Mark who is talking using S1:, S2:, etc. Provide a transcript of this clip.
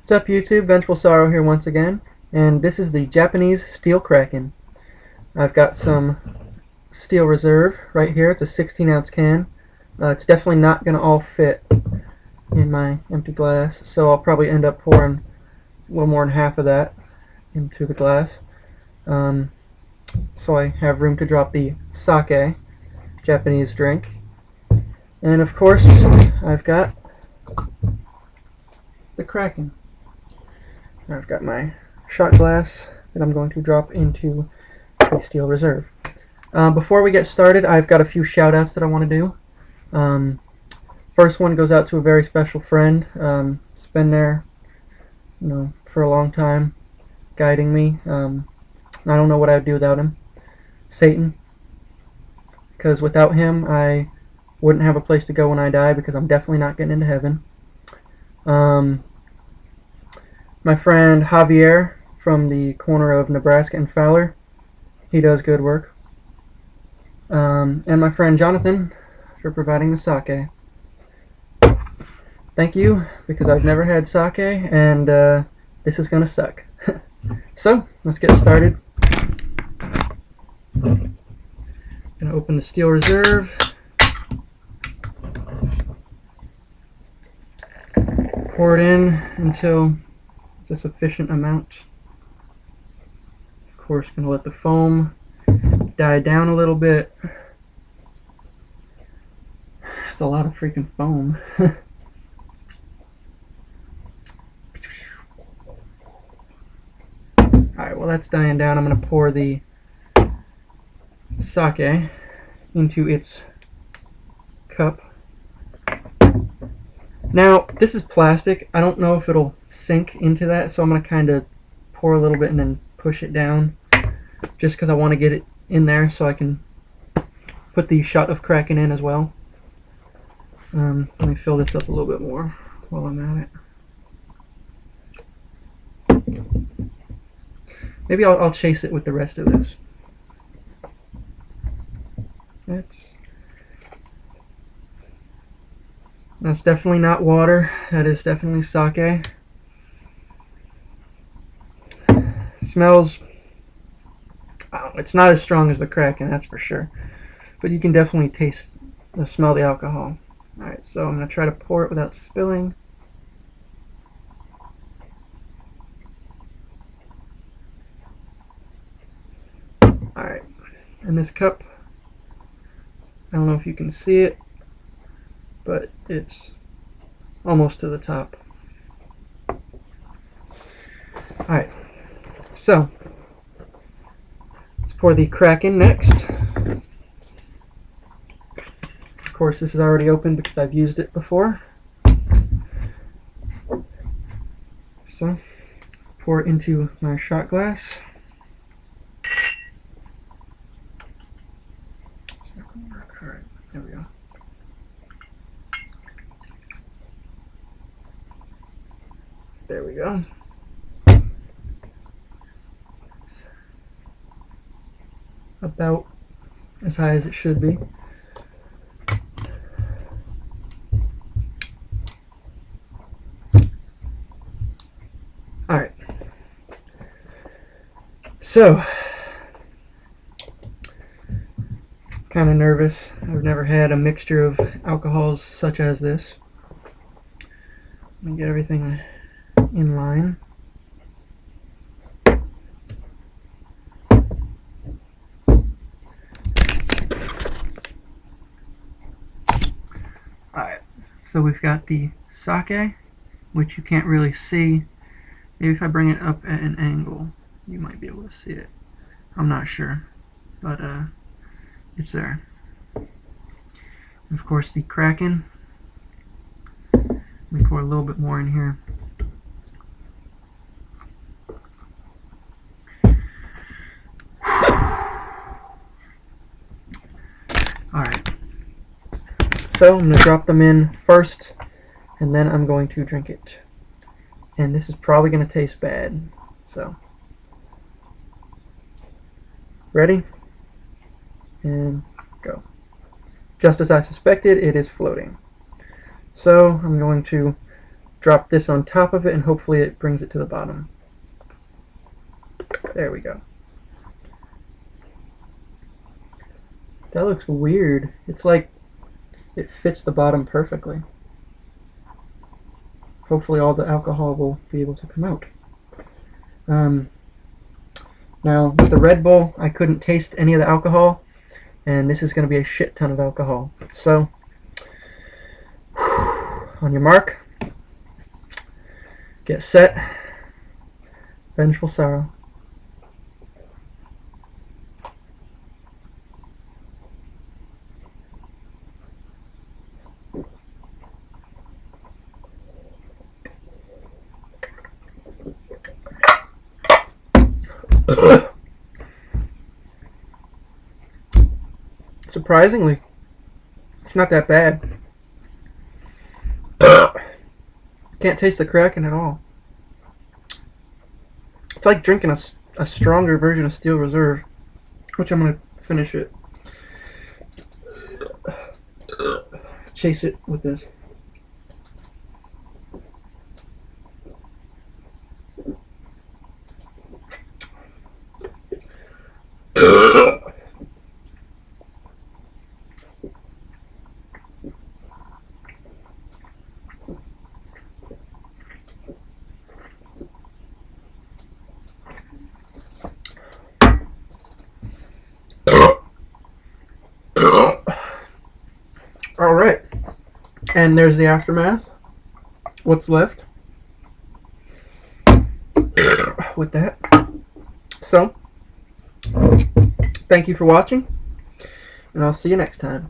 S1: What's up YouTube, Vengeful Sorrow here once again, and this is the Japanese Steel Kraken. I've got some Steel Reserve right here. It's a 16-ounce can. It's definitely not going to all fit in my empty glass, so I'll probably end up pouring a little more than half of that into the glass. So I have room to drop the sake, Japanese drink, and of course I've got the Kraken. I've got my shot glass that I'm going to drop into the Steel Reserve. Before we get started, I've got a few shout outs that I want to do. First one goes out to a very special friend. He's been there, for a long time, guiding me. I don't know what I'd do without him. Satan. Because without him, I wouldn't have a place to go when I die, because I'm definitely not getting into heaven. My friend Javier from the corner of Nebraska and Fowler, he does good work. And my friend Jonathan for providing the sake. Thank you, because I've never had sake, and this is gonna suck. So, let's get started. Gonna open the Steel Reserve. Pour it in until it's a sufficient amount. Of course, gonna let the foam die down a little bit. It's a lot of freaking foam. Alright, well that's dying down. I'm gonna pour the sake into its cup. Now, this is plastic. I don't know if it'll sink into that, so I'm going to kind of pour a little bit and then push it down, just because I want to get it in there so I can put the shot of Kraken in as well. Let me fill this up a little bit more while I'm at it. Maybe I'll chase it with the rest of this. That's definitely not water. That is definitely sake. Smells, it's not as strong as the Kraken, that's for sure. But you can definitely taste or smell the alcohol. Alright, so I'm going to try to pour it without spilling. Alright, and this cup, I don't know if you can see it, but it's almost to the top. Alright, so let's pour the Kraken next. Of course, this is already open because I've used it before. So, pour it into my shot glass. Alright, there we go. There we go. It's about as high as it should be. Alright. So, kind of nervous. I've never had a mixture of alcohols such as this. Let me get everything in line. Alright, so we've got the sake, which you can't really see. Maybe if I bring it up at an angle, you might be able to see it. I'm not sure, but it's there. And of course, the Kraken. Let me pour a little bit more in here. Alright, so I'm going to drop them in first, and then I'm going to drink it. And this is probably going to taste bad, so. Ready? And go. Just as I suspected, it is floating. So I'm going to drop this on top of it, and hopefully it brings it to the bottom. There we go. That looks weird. It's like it fits the bottom perfectly. Hopefully all the alcohol will be able to come out. Now, with the Red Bull, I couldn't taste any of the alcohol, and this is going to be a shit ton of alcohol. So, on your mark, get set, vengeful sorrow. Surprisingly, it's not that bad. Can't taste the Kraken at all. It's like drinking a stronger version of Steel Reserve, which I'm going to finish it. Chase it with this. Alright, and there's the aftermath. What's left with that. So, thank you for watching, and I'll see you next time.